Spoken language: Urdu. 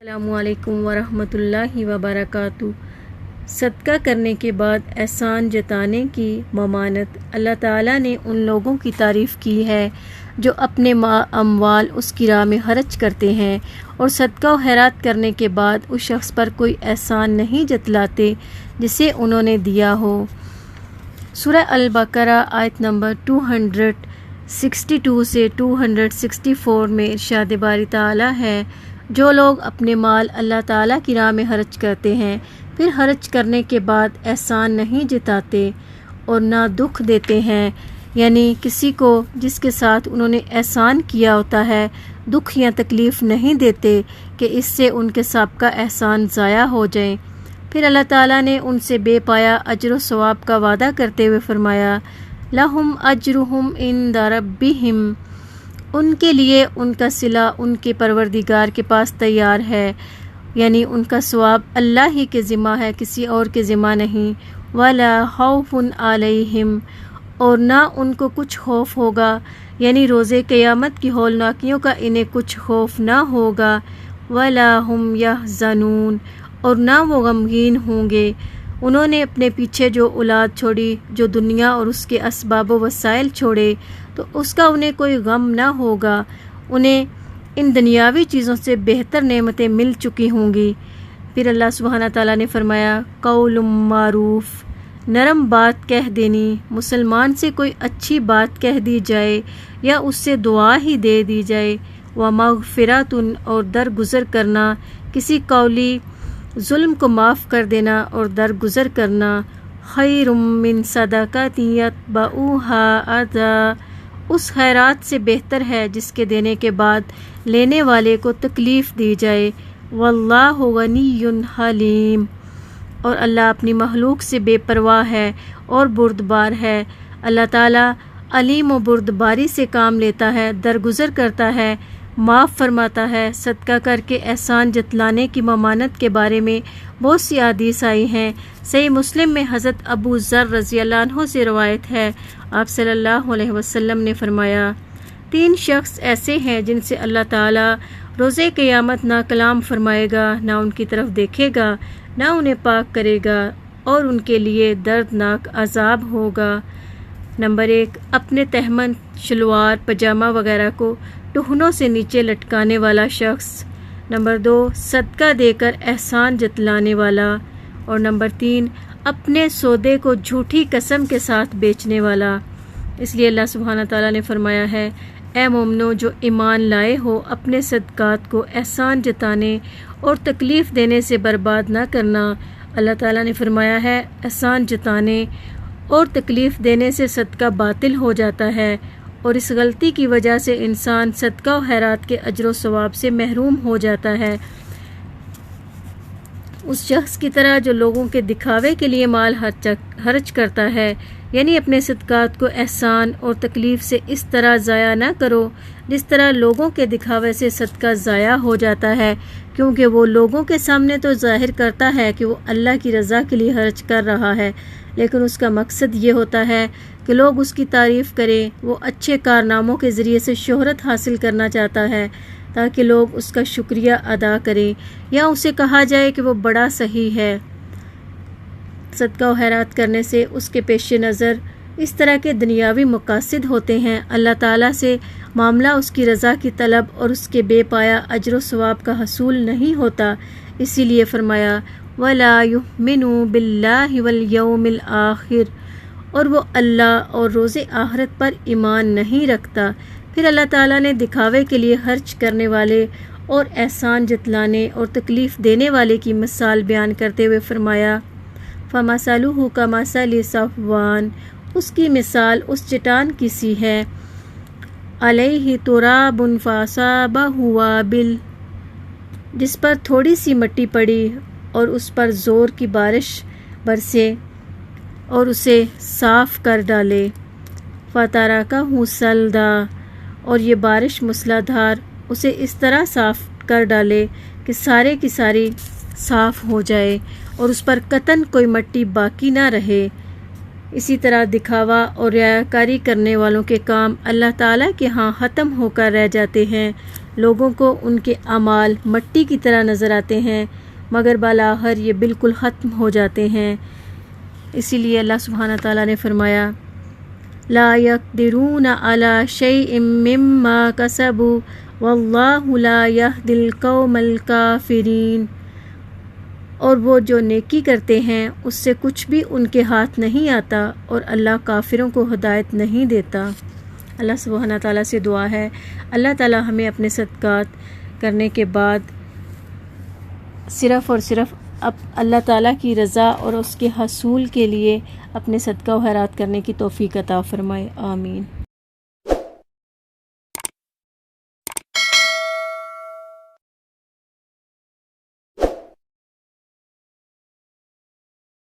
السلام علیکم ورحمۃ اللہ وبرکاتہ۔ صدقہ کرنے کے بعد احسان جتانے کی ممانت۔ اللہ تعالیٰ نے ان لوگوں کی تعریف کی ہے جو اپنے اموال اس کی راہ میں خرچ کرتے ہیں اور صدقہ و خیرات کرنے کے بعد اس شخص پر کوئی احسان نہیں جتلاتے جسے انہوں نے دیا ہو۔ سورہ البقرہ آیت نمبر 262 سے 264 میں ارشاد باری تعالیٰ ہے، جو لوگ اپنے مال اللہ تعالیٰ کی راہ میں خرچ کرتے ہیں پھر خرچ کرنے کے بعد احسان نہیں جتاتے اور نہ دکھ دیتے ہیں، یعنی کسی کو جس کے ساتھ انہوں نے احسان کیا ہوتا ہے دکھ یا تکلیف نہیں دیتے کہ اس سے ان کے سابقہ احسان ضائع ہو جائیں۔ پھر اللہ تعالیٰ نے ان سے بے پایا اجر و ثواب کا وعدہ کرتے ہوئے فرمایا، لہم اجرہم عند ربہم، ان کے لیے ان کا صلہ ان کے پروردگار کے پاس تیار ہے، یعنی ان کا ثواب اللہ ہی کے ذمہ ہے، کسی اور کے ذمہ نہیں۔ ولا خوف علیہم، اور نہ ان کو کچھ خوف ہوگا، یعنی روز قیامت کی ہولناکیوں کا انہیں کچھ خوف نہ ہوگا۔ ولا ہم یحزنون، اور نہ وہ غمگین ہوں گے۔ انہوں نے اپنے پیچھے جو اولاد چھوڑی، جو دنیا اور اس کے اسباب و وسائل چھوڑے، تو اس کا انہیں کوئی غم نہ ہوگا، انہیں ان دنیاوی چیزوں سے بہتر نعمتیں مل چکی ہوں گی۔ پھر اللہ سبحانہ تعالیٰ نے فرمایا، قول معروف، نرم بات کہہ دینی، مسلمان سے کوئی اچھی بات کہہ دی جائے یا اس سے دعا ہی دے دی جائے، ومغفرۃ، اور درگزر کرنا، کسی قولی ظلم کو معاف کر دینا اور درگزر کرنا، خیر من صدقۃ یتبعها اذی، اس خیرات سے بہتر ہے جس کے دینے کے بعد لینے والے کو تکلیف دی جائے۔ واللہ غنی حلیم، اور اللہ اپنی مخلوق سے بے پرواہ ہے اور بردبار ہے۔ اللہ تعالیٰ علیم و بردباری سے کام لیتا ہے، درگزر کرتا ہے، معاف فرماتا ہے۔ صدقہ کر کے احسان جتلانے کی ممانت کے بارے میں بہت سی احادیث آئی ہیں۔ صحیح مسلم میں حضرت ابو ذر رضی اللہ عنہ سے روایت ہے، آپ صلی اللہ علیہ وسلم نے فرمایا، 3 شخص ایسے ہیں جن سے اللہ تعالیٰ روز قیامت نہ کلام فرمائے گا، نہ ان کی طرف دیکھے گا، نہ انہیں پاک کرے گا، اور ان کے لیے دردناک عذاب ہوگا۔ نمبر 1، اپنے تہمن، شلوار، پجامہ وغیرہ کو ٹخنوں سے نیچے لٹکانے والا شخص۔ نمبر 2، صدقہ دے کر احسان جتلانے والا۔ اور نمبر 3، اپنے سودے کو جھوٹی قسم کے ساتھ بیچنے والا۔ اس لیے اللہ سبحانہ تعالیٰ نے فرمایا ہے، اے مومنو جو ایمان لائے ہو، اپنے صدقات کو احسان جتانے اور تکلیف دینے سے برباد نہ کرنا۔ اللہ تعالیٰ نے فرمایا ہے، احسان جتانے اور تکلیف دینے سے صدقہ باطل ہو جاتا ہے، اور اس غلطی کی وجہ سے انسان صدقہ و خیرات کے اجر و ثواب سے محروم ہو جاتا ہے۔ اس شخص کی طرح جو لوگوں کے دکھاوے کے لیے مال خرچ کرتا ہے، یعنی اپنے صدقات کو احسان اور تکلیف سے اس طرح ضائع نہ کرو جس طرح لوگوں کے دکھاوے سے صدقہ ضائع ہو جاتا ہے، کیونکہ وہ لوگوں کے سامنے تو ظاہر کرتا ہے کہ وہ اللہ کی رضا کے لیے خرچ کر رہا ہے، لیکن اس کا مقصد یہ ہوتا ہے کہ لوگ اس کی تعریف کریں۔ وہ اچھے کارناموں کے ذریعے سے شہرت حاصل کرنا چاہتا ہے تاکہ لوگ اس کا شکریہ ادا کریں یا اسے کہا جائے کہ وہ بڑا صحیح ہے۔ صدقہ و خیرات کرنے سے اس کے پیش نظر اس طرح کے دنیاوی مقاصد ہوتے ہیں، اللہ تعالیٰ سے معاملہ اس کی رضا کی طلب اور اس کے بے پایا اجر و ثواب کا حصول نہیں ہوتا۔ اسی لیے فرمایا، وَلَا يُؤْمِنُوا بِاللَّهِ وَالْيَوْمِ الْآخِرِ، اور وہ اللہ اور روز آخرت پر ایمان نہیں رکھتا۔ پھر اللہ تعالیٰ نے دکھاوے کے لیے خرچ کرنے والے اور احسان جتلانے اور تکلیف دینے والے کی مثال بیان کرتے ہوئے فرمایا، فَمَثَلُهُ كَمَثَلِ صَفْوَانٍ، اس کی مثال اس چٹان کی سی ہے، عَلَيْهِ تُرَابٌ فَأَصَابَهُ وَابِلٌ، جس پر تھوڑی سی مٹی پڑی اور اس پر زور کی بارش برسے اور اسے صاف کر ڈالے، فَتَرَكَهُ صَلْدًا، اور یہ بارش موسلا دھار اسے اس طرح صاف کر ڈالے کہ سارے کی ساری صاف ہو جائے اور اس پر قطعاً کوئی مٹی باقی نہ رہے۔ اسی طرح دکھاوا اور ریاکاری کرنے والوں کے کام اللہ تعالیٰ کے ہاں ختم ہو کر رہ جاتے ہیں۔ لوگوں کو ان کے اعمال مٹی کی طرح نظر آتے ہیں مگر بالآخر یہ بالکل ختم ہو جاتے ہیں۔ اسی لیے اللہ سبحانہ تعالیٰ نے فرمایا لا يقدرون على شيء مما كسبوا واللہ لا يهدي القوم الكافرین۔ اور وہ جو نیکی کرتے ہیں اس سے کچھ بھی ان کے ہاتھ نہیں آتا اور اللہ کافروں کو ہدایت نہیں دیتا۔ اللہ سبحانہ تعالیٰ سے دعا ہے اللہ تعالیٰ ہمیں اپنے صدقات کرنے کے بعد صرف اور صرف اللہ تعالیٰ کی رضا اور اس کے حصول کے لیے اپنے صدقہ و خیرات کرنے کی توفیق عطا فرمائے، آمین۔